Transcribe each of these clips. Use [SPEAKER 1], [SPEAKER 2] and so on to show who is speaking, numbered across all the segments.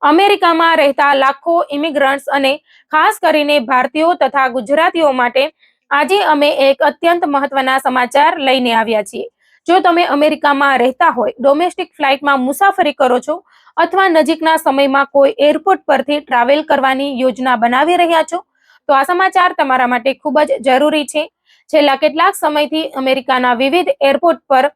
[SPEAKER 1] અમેરિકામાં રહેતા લાખો ઇમિગ્રન્ટ્સ અને ખાસ કરીને ભારતીયો તથા ગુજરાતીઓ માટે આજે અમે એક અત્યંત મહત્વના સમાચાર લઈને આવ્યા છીએ। જો તમે અમેરિકામાં રહેતા હોય, ડોમેસ્ટિક ફ્લાઇટમાં મુસાફરી કરો છો અથવા નજીકના સમયમાં કોઈ એરપોર્ટ પરથી ટ્રાવેલ કરવાની યોજના બનાવી રહ્યા છો, તો આ સમાચાર તમારા માટે ખૂબ જ જરૂરી છે। છેલ્લા કેટલાક સમયથી અમેરિકાના વિવિધ એરપોર્ટ પર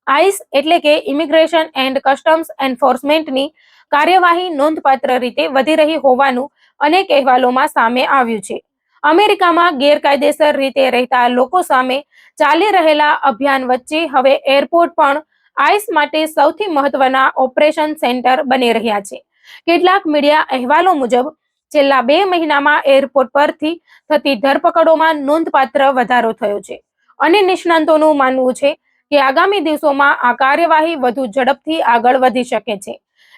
[SPEAKER 1] આઈસ એટલે કે ઇમિગ્રેશન એન્ડ કસ્ટમ્સ એન્ફોર્સમેન્ટની કાર્યવાહી નોંધપાત્ર રીતે વધી રહી હોવાનું અનેક અહેવાલોમાં સામે આવ્યું છે। અમેરિકામાં ગેરકાયદેસર રીતે રહેતા લોકો સામે ચાલી રહેલા અભિયાન વચ્ચે હવે એરપોર્ટ પણ આઈસ માટે સૌથી મહત્વના ઓપરેશન સેન્ટર બની રહ્યા છે। કેટલાક મીડિયા અહેવાલો મુજબ છેલ્લા 2 મહિનામાં એરપોર્ટ પરથી થતી ધરપકડોમાં નોંધપાત્ર વધારો થયો છે અને નિષ્ણાતોનું માનવું છે કે આગામી દિવસોમાં આ કાર્યવાહી વધુ ઝડપથી આગળ વધી શકે છે।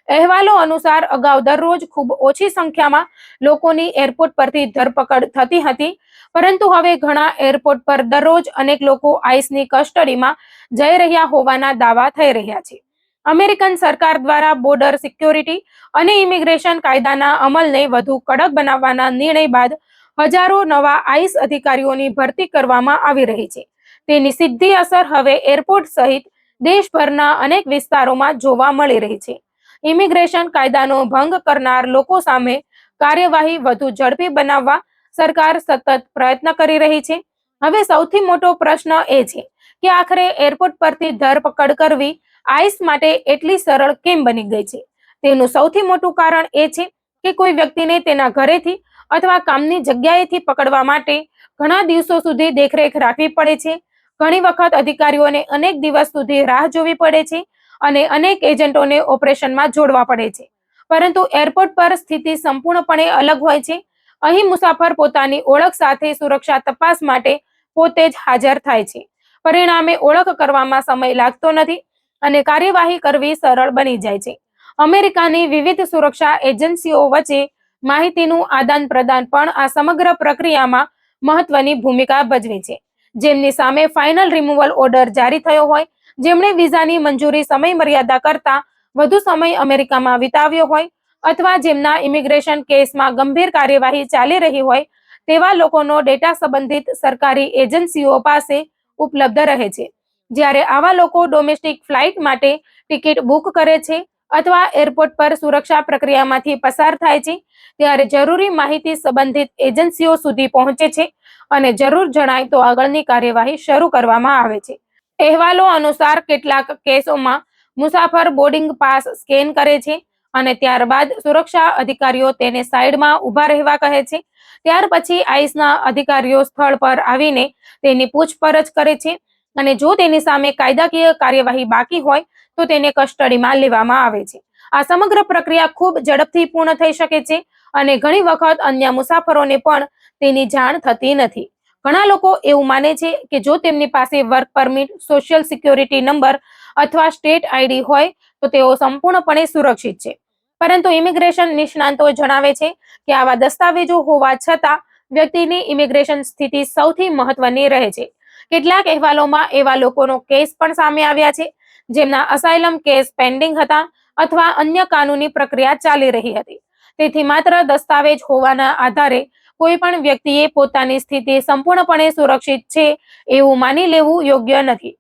[SPEAKER 1] અહેવાલો અનુસાર અગાઉ દરરોજ ખૂબ ઓછી સંખ્યામાં લોકોની એરપોર્ટ પરથી ધરપકડ થતી હતી, પરંતુ હવે ઘણા એરપોર્ટ પર દરરોજ અનેક લોકો આઈસની કસ્ટડીમાં જઈ રહ્યા હોવાના દાવા થઈ રહ્યા છે। અમેરિકન સરકાર દ્વારા બોર્ડર સિક્યોરિટી અને ઇમિગ્રેશન કાયદાના અમલને વધુ કડક બનાવવાના નિર્ણય બાદ હજારો નવા આઈસ અધિકારીઓની ભરતી કરવામાં આવી રહી છે। તેની સીધી અસર હવે એરપોર્ટ સહિત દેશભરના અનેક વિસ્તારોમાં જોવા મળી રહી છે। ઇમિગ્રેશન કાયદાનો ભંગ કરનાર લોકો સામે કાર્યવાહી વધુ ઝડપી બનાવવા સરકાર સતત પ્રયત્ન કરી રહી છે। હવે સૌથી મોટો પ્રશ્ન એ છે કે આખરે એરપોર્ટ પરથી ધરપકડ કરવી આઈસ માટે એટલી સરળ કેમ બની ગઈ છે। તેનું સૌથી મોટું કારણ એ છે કે કોઈ વ્યક્તિને તેના ઘરેથી અથવા કામની જગ્યાએથી પકડવા માટે ઘણા દિવસો સુધી દેખરેખ રાખવી પડે છે। ઘણી વખત અધિકારીઓને અનેક દિવસ સુધી રાહ જોવી પડે છે અને અનેક એજન્ટોને ઓપરેશનમાં જોડવા પડે છે, પરંતુ એરપોર્ટ પર સ્થિતિ સંપૂર્ણપણે અલગ હોય છે। અહીં મુસાફર પોતાની ઓળખ સાથે સુરક્ષા તપાસ માટે પોતે જ હાજર થાય છે। પરિણામે ઓળખ કરવામાં સમય લાગતો નથી અને કાર્યવાહી કરવી સરળ બની જાય છે। અમેરિકાની વિવિધ સુરક્ષા એજન્સીઓ વચ્ચે માહિતીનું આદાન પ્રદાન પણ આ સમગ્ર પ્રક્રિયામાં મહત્વની ભૂમિકા ભજવે છે। જેમની સામે ફાઇનલ રિમૂવલ ઓર્ડર જારી થયો હોય, જેમણે વિઝાની મંજૂરી સમય મર્યાદા કરતા વધુ સમય અમેરિકામાં વિતાવ્યો હોય અથવા જેમના ઇમિગ્રેશન કેસમાં ગંભીર કાર્યવાહી ચાલી રહી હોય, તેવા લોકોનો ડેટા સંબંધિત સરકારી એજન્સીઓ પાસે ઉપલબ્ધ રહે છે। જ્યારે આવા લોકો ડોમેસ્ટિક ફ્લાઇટ માટે ટિકિટ બુક કરે છે અથવા એરપોર્ટ પર સુરક્ષા પ્રક્રિયામાંથી પસાર થાય છે, ત્યારે જરૂરી માહિતી સંબંધિત એજન્સીઓ સુધી પહોંચે છે અને જરૂર જણાય તો આગળની કાર્યવાહી શરૂ કરવામાં આવે છે। અહેવાલો અનુસાર કેટલાક કેસોમાં મુસાફર બોર્ડિંગ પાસ સ્કેન કરે છે અને ત્યારબાદ સુરક્ષા અધિકારીઓ તેને સાઈડમાં ઊભા રહેવા કહે છે। ત્યાર પછી આઈસના અધિકારીઓ સ્થળ પર આવીને તેની પૂછપરછ કરે છે અને જો તેની સામે કાયદાકીય કાર્યવાહી બાકી હોય તો તેને કસ્ટડીમાં લેવામાં આવે છે। આ સમગ્ર પ્રક્રિયા ખૂબ ઝડપથી પૂર્ણ થઈ શકે છે અને ઘણી વખત અન્ય મુસાફરોને પણ તેની જાણ થતી નથી। ઘણા લોકો એવું માને છે કે જો તેમની પાસે work permit, social security number અથવા સ્ટેટ આઈડી હોય તો તેઓ સંપૂર્ણપણે સુરક્ષિત છે, પરંતુ ઇમિગ્રેશન નિષ્ણાતો જણાવે છે કે આવા દસ્તાવેજો હોવા છતાં વ્યક્તિની ઇમિગ્રેશન સ્થિતિ સૌથી મહત્વની રહે છે। કેટલાક અહેવાલોમાં એવા લોકોનો કેસ પણ સામે આવ્યા છે જેમના અસાઇલમ કેસ પેન્ડિંગ હતા અથવા અન્ય કાનૂની પ્રક્રિયા ચાલી રહી હતી। તેથી માત્ર દસ્તાવેજ હોવાના આધારે કોઈ પણ વ્યક્તિએ પોતાની સ્થિતિ સંપૂર્ણપણે સુરક્ષિત છે એવું માની લેવું યોગ્ય નથી।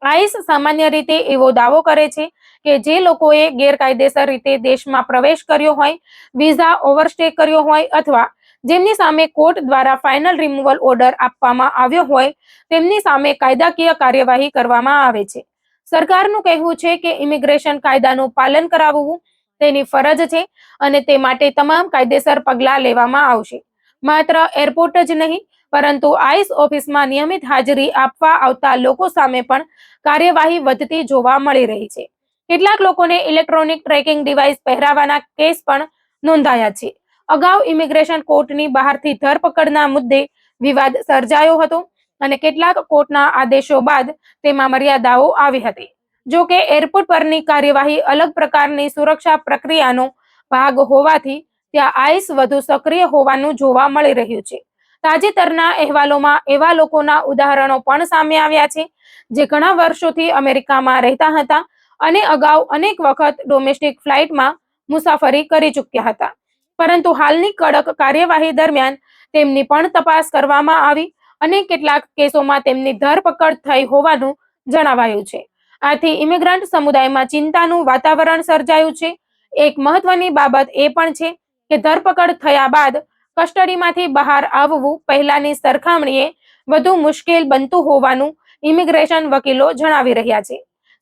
[SPEAKER 1] આઈસ સામાન્ય રીતે એવો દાવો કરે છે કે જે લોકોએ ગેરકાયદેસર રીતે દેશમાં પ્રવેશ કર્યો હોય, વિઝા ઓવરસ્ટે કર્યો હોય અથવા જેમની સામે કોર્ટ દ્વારા ફાઇનલ રિમૂવલ ઓર્ડર આપવામાં આવ્યો હોય, તેમની સામે કાયદાકીય કાર્યવાહી કરવામાં આવે છે। સરકારનું કહેવું છે કે ઇમિગ્રેશન કાયદાનું પાલન કરાવવું તેની ફરજ છે અને તે માટે તમામ કાયદેસર પગલાં લેવામાં આવશે। માત્ર એરપોર્ટ જ નહીં, પરંતુ આઈસ ઓફિસમાં નિયમિત હાજરી આપવા આવતા લોકો સામે પણ કાર્યવાહી વધતી જોવા મળી રહી છે। કેટલાક લોકોને ઇલેક્ટ્રોનિક ટ્રેકિંગ ડિવાઇસ પહેરાવવાના કેસ પણ નોંધાયા છે। અગાઉ ઇમિગ્રેશન કોર્ટની બહારથી ધરપકડના મુદ્દે વિવાદ સર્જાયો હતો અને કેટલાક કોર્ટના આદેશો બાદ તેમાં મર્યાદાઓ આવી હતી। જો કે એરપોર્ટ પરની કાર્યવાહી અલગ પ્રકારની સુરક્ષા પ્રક્રિયાનો ભાગ હોવાથી ત્યાં આઈસ વધુ સક્રિય હોવાનું જોવા મળી રહ્યું છે। તાજેતરના અહેવાલોમાં એવા લોકોના ઉદાહરણો પણ સામે આવ્યા છે જે ઘણા વર્ષોથી અમેરિકામાં રહેતા હતા અને અગાઉ અનેક વખત ડોમેસ્ટિક ફ્લાઇટમાં મુસાફરી કરી ચૂક્યા હતા, પરંતુ હાલની કડક કાર્યવાહી દરમિયાન તેમની પણ તપાસ કરવામાં આવી અને કેટલાક કેસોમાં તેમની ધરપકડ થઈ હોવાનું જણાવાયું છે. આથી ઇમિગ્રન્ટ સમુદાયમાં ચિંતાનું વાતાવરણ સર્જાયું છે. એક મહત્વની બાબત એ પણ છે કે ધરપકડ થયા બાદ કસ્ટડીમાંથી બહાર આવવું પહેલાની સરખામણીએ વધુ મુશ્કેલ બનતું હોવાનું ઇમિગ્રેશન વકીલો જણાવી રહ્યા છે.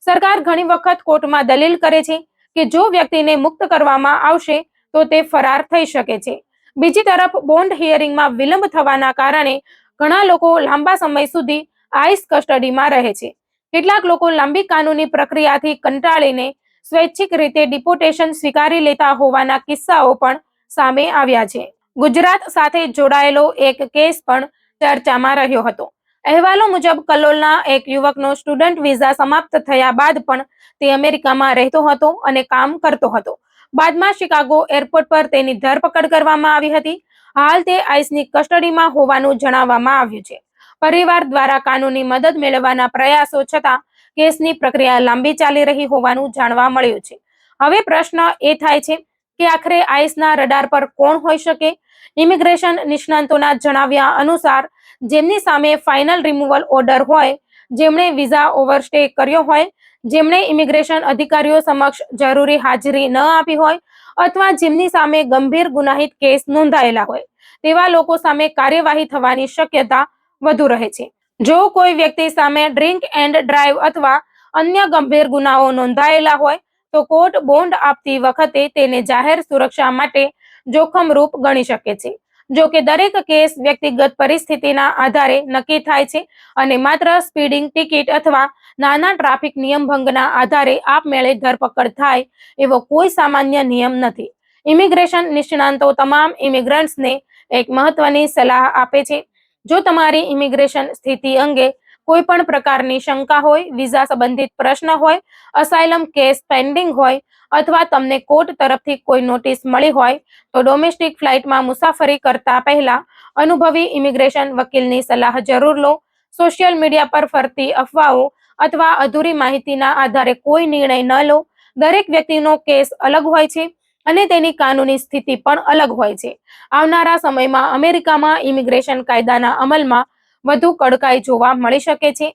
[SPEAKER 1] સરકાર ઘણી વખત કોર્ટમાં દલીલ કરે છે કે જો વ્યક્તિને મુક્ત કરવામાં આવશે તો તે ફરાર થઈ શકે છે. બીજી તરફ બોન્ડ હિયરિંગમાં વિલંબ થવાના કારણે ઘણા લોકો લાંબા સમય સુધી આઈસ કસ્ટડીમાં રહે છે. કેટલાક લોકો લાંબી કાનૂની પ્રક્રિયાથી કંટાળીને સ્વૈચ્છિક રીતે ડિપોર્ટેશન સ્વીકારી લેતા હોવાના કિસ્સાઓ પણ સામે આવ્યા છે. ગુજરાત સાથે જોડાયેલો એક કેસ પણ ચર્ચામાં રહ્યો હતો. અહેવાલો મુજબ કલોલના એક યુવકનો સ્ટુડન્ટ વિઝા સમાપ્ત થયા બાદ પણ તે અમેરિકામાં રહેતો હતો અને કામ કરતો હતો. બાદમાં શિકાગો એરપોર્ટ પર તેની ધરપકડ કરવામાં આવી હતી. હાલ તે આઈસની કસ્ટડીમાં હોવાનું જણાવવામાં આવ્યું છે. પરિવાર દ્વારા કાનૂની મદદ મેળવવાના પ્રયાસો છતાં કેસની પ્રક્રિયા લાંબી ચાલી રહી હોવાનું જાણવા મળ્યું છે. હવે પ્રશ્ન એ થાય છે કે આખરે આઈસના રડાર પર કોણ હોઈ શકે? ઇમિગ્રેશન નિષ્ણાંતોના જણાવ્યા અનુસાર જેમની સામે ફાઇનલ રિમૂવલ ઓર્ડર હોય, જેમણે વિઝા ઓવરસ્ટે કર્યો હોય, જેમણે ઇમિગ્રેશન અધિકારીઓ સમક્ષ જરૂરી હાજરી ન આપી હોય અથવા જેમની સામે ગંભીર ગુનાહિત કેસ નોંધાયેલા હોય, તેવા લોકો સામે કાર્યવાહી થવાની શક્યતા વધુ રહે છે. જો કોઈ વ્યક્તિ સામે ડ્રિંક એન્ડ ડ્રાઈવ અથવા અન્ય ગંભીર ગુનાઓ નોંધાયેલા હોય તો કોર્ટ બોન્ડ આપતી વખતે તેને જાહેર સુરક્ષા માટે જોખમરૂપ ગણી શકે છે. જો કે દરેક કેસ વ્યક્તિગત પરિસ્થિતિના આધારે નક્કી થાય છે અને માત્ર સ્પીડિંગ ટિકિટ અથવા નાના ટ્રાફિક નિયમભંગના આધારે આપમેળે ધરપકડ થાય એવો કોઈ સામાન્ય નિયમ નથી. ઇમિગ્રેશન નિષ્ણાંતો તમામ ઇમિગ્રન્ટ્સને એક મહત્વની સલાહ આપે છે. જો તમારી ઇમિગ્રેશન સ્થિતિ અંગે કોઈ પણ પ્રકારની શંકા હોય, વિઝા સંબંધિત પ્રશ્ન હોય, અસાયલમ કેસ પેન્ડિંગ હોય અથવા તમને કોર્ટ તરફથી કોઈ નોટિસ મળી હોય તો ડોમેસ્ટિક ફ્લાઇટમાં મુસાફરી કરતા પહેલા અનુભવી ઇમિગ્રેશન વકીલની સલાહ જરૂર લો. સોશિયલ મીડિયા પર ફરતી અફવાઓ અથવા અધૂરી માહિતીના આધારે કોઈ નિર્ણય ન લો. દરેક વ્યક્તિનો કેસ અલગ હોય છે અને તેની કાનૂની સ્થિતિ પણ અલગ હોય છે. આવનારા સમયમાં અમેરિકામાં ઇમિગ્રેશન કાયદાના અમલમાં વધુ કડકાઈ જોવા મળી શકે છે.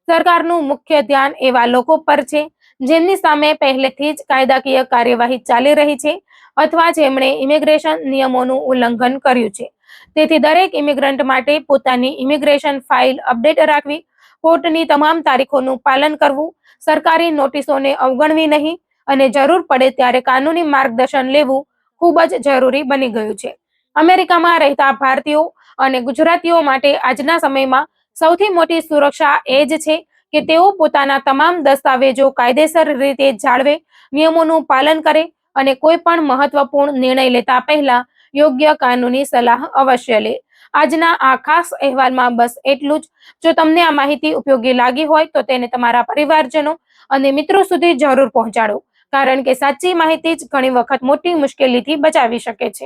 [SPEAKER 1] સરકારનું મુખ્ય ધ્યાન એવા લોકો પર છે જેમની સામે પહેલેથી જ કાયદાકીય કાર્યવાહી ચાલી રહી છે અથવા જેમણે ઇમિગ્રેશન નિયમોનું ઉલ્લંઘન કર્યું છે. તેથી દરેક ઇમિગ્રન્ટ માટે પોતાની ઇમિગ્રેશન ફાઇલ અપડેટ રાખવી, કોર્ટની તમામ તારીખોનું પાલન કરવું, સરકારી નોટિસોને અવગણવી નહીં અને જરૂર પડે ત્યારે કાનૂની માર્ગદર્શન લેવું ખૂબ જ જરૂરી બની ગયું છે. અમેરિકામાં રહેતા ભારતીયો અને ગુજરાતીઓ માટે આજના સમયમાં સૌથી મોટી સુરક્ષા એ જ છે કે તેઓ પોતાના તમામ દસ્તાવેજો કાયદેસર રીતે જાળવે, નિયમોનું પાલન કરે અને કોઈ પણ મહત્વપૂર્ણ નિર્ણય લેતા પહેલા યોગ્ય કાનૂની સલાહ અવશ્ય લે. આજના આ ખાસ અહેવાલમાં બસ એટલું જ. જો તમને આ માહિતી ઉપયોગી લાગી હોય તો તેને તમારા પરિવારજનો અને મિત્રો સુધી જરૂર પહોંચાડો, કારણ કે સાચી માહિતી જ ઘણી વખત મોટી મુશ્કેલીથી બચાવી શકે છે.